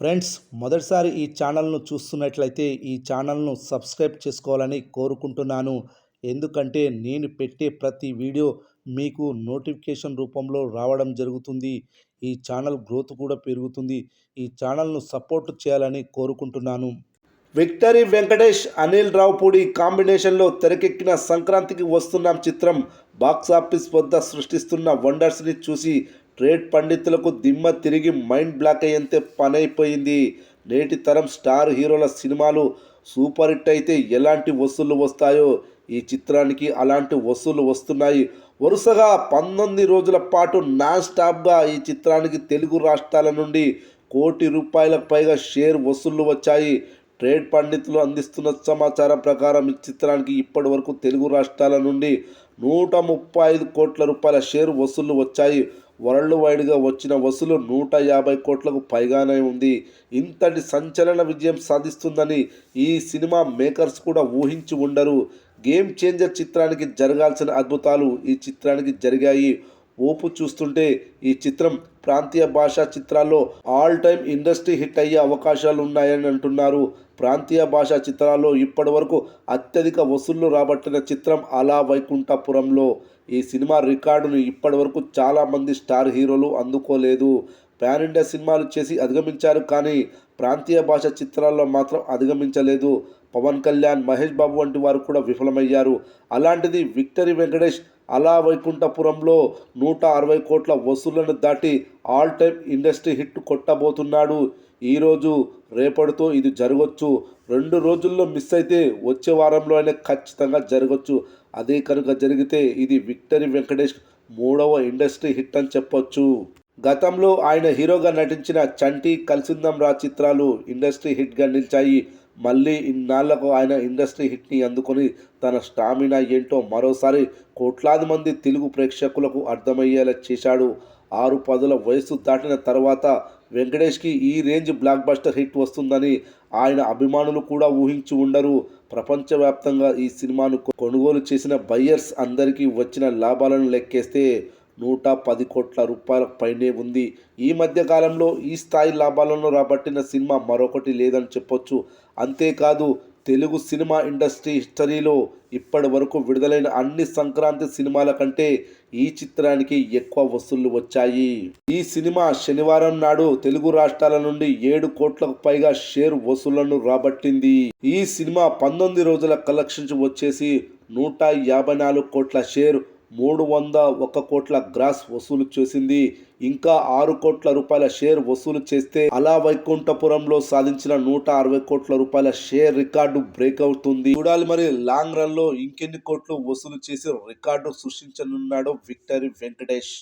Friends, మొదటిసారి ఈ ఛానల్ను చూస్తున్నట్లయితే ఈ ఛానల్ను సబ్స్క్రైబ్ చేసుకోవాలని కోరుకుంటున్నాను. ఎందుకంటే నేను పెట్టే ప్రతి వీడియో మీకు నోటిఫికేషన్ రూపంలో రావడం జరుగుతుంది. ఈ ఛానల్ గ్రోత్ కూడా పెరుగుతుంది. ఈ ఛానల్ను సపోర్ట్ చేయాలని కోరుకుంటున్నాను. విక్టరీ వెంకటేష్, అనిల్ రావుపూడి కాంబినేషన్లో తెరకెక్కిన సంక్రాంతికి వస్తున్నాం చిత్రం బాక్సాఫీస్ వద్ద సృష్టిస్తున్న వండర్స్ని చూసి ట్రేడ్ పండితులకు దిమ్మ తిరిగి మైండ్ బ్లాక్ అయ్యేంతే పనైపోయింది. నేటి తరం స్టార్ హీరోల సినిమాలు సూపర్ హిట్ అయితే ఎలాంటి వసూళ్లు వస్తాయో ఈ చిత్రానికి అలాంటి వసూళ్లు వస్తున్నాయి. వరుసగా 19 రోజుల పాటు నాన్ స్టాప్గా ఈ చిత్రానికి తెలుగు రాష్ట్రాల నుండి ₹1,00,00,000 పైగా షేర్ వసూళ్లు వచ్చాయి. ట్రేడ్ పండితులు అందిస్తున్న సమాచారం ప్రకారం ఈ చిత్రానికి ఇప్పటి వరకు తెలుగు రాష్ట్రాల నుండి ₹135 కోట్ల షేర్ వసూళ్లు వచ్చాయి. వరల్డ్ వైడ్గా వచ్చిన వసూలు 150 కోట్లకు పైగానే ఉంది. ఇంతటి సంచలన విజయం సాధిస్తుందని ఈ సినిమా మేకర్స్ కూడా ఊహించి ఉండరు. గేమ్ చేంజర్ చిత్రానికి జరగాల్సిన అద్భుతాలు ఈ చిత్రానికి జరిగాయి. ఊపు చూస్తుంటే ఈ చిత్రం ప్రాంతీయ భాషా చిత్రాల్లో ఆల్ టైమ్ ఇండస్ట్రీ హిట్ అయ్యే అవకాశాలు ఉన్నాయని అంటున్నారు. ప్రాంతీయ భాషా చిత్రాల్లో ఇప్పటి వరకు అత్యధిక వసూళ్లు రాబట్టిన చిత్రం అల వైకుంఠపురంలో. ఈ సినిమా రికార్డును ఇప్పటి వరకు చాలామంది స్టార్ హీరోలు అందుకోలేదు. పాన్ ఇండియా సినిమాలు చేసి అధిగమించారు, కానీ ప్రాంతీయ భాష చిత్రాల్లో మాత్రం అధిగమించలేదు. పవన్ కళ్యాణ్, మహేష్ బాబు వంటి వారు కూడా విఫలమయ్యారు. అలాంటిది విక్టరీ వెంకటేష్ అల వైకుంఠపురంలో 160 కోట్ల వసూళ్లను దాటి ఆల్ టైమ్ ఇండస్ట్రీ హిట్ కొట్టబోతున్నాడు. ఈరోజు రేపటితో ఇది జరగవచ్చు. 2 రోజుల్లో మిస్ అయితే వచ్చే వారంలో అయినా ఖచ్చితంగా జరగవచ్చు. అదే కనుక జరిగితే ఇది విక్టరీ వెంకటేష్ 3వ ఇండస్ట్రీ హిట్ అని చెప్పొచ్చు. గతంలో ఆయన హీరోగా నటించిన చంటి, కలిసిందం రా చిత్రాలు ఇండస్ట్రీ హిట్గా నిలిచాయి. మళ్ళీ ఇన్నాళ్లకు ఆయన ఇండస్ట్రీ హిట్ని అందుకొని తన స్టామినా ఏంటో మరోసారి కోట్లాది మంది తెలుగు ప్రేక్షకులకు అర్థమయ్యేలా చేశాడు. 6 పదుల వయసు దాటిన తర్వాత వెంకటేష్కి ఈ రేంజ్ బ్లాక్ బస్టర్ హిట్ వస్తుందని ఆయన అభిమానులు కూడా ఊహించి ఉండరు. ప్రపంచవ్యాప్తంగా ఈ సినిమాను కొనుగోలు చేసిన బయ్యర్స్ అందరికీ వచ్చిన లాభాలను లెక్కేస్తే ₹110 కోట్ల పైనే ఉంది. ఈ మధ్య కాలంలో ఈ స్థాయి లాభాలను రాబట్టిన సినిమా మరొకటి లేదని చెప్పొచ్చు. అంతేకాదు, తెలుగు సినిమా ఇండస్ట్రీ హిస్టరీలో ఇప్పటి వరకు విడుదలైన అన్ని సంక్రాంతి సినిమాల కంటే ఈ చిత్రానికి ఎక్కువ వసూళ్లు వచ్చాయి. ఈ సినిమా శనివారం నాడు తెలుగు రాష్ట్రాల నుండి 7 కోట్లకు పైగా షేర్ వసూళ్లను రాబట్టింది. ఈ సినిమా 19 రోజుల కలెక్షన్స్ వచ్చేసి 154 కోట్ల షేర్, 301 కోట్ల గ్రాస్ వసూలు చేసింది. ఇంకా ₹6 కోట్ల షేర్ వసూలు చేస్తే అల వైకుంఠపురంలో సాధించిన ₹160 కోట్ల షేర్ రికార్డు బ్రేక్ అవుతుంది. చూడాలి మరి లాంగ్ రన్ లో ఇంకెన్ని కోట్లు వసూలు చేసి రికార్డు సృష్టించనున్నాడో విక్టరీ వెంకటేష్.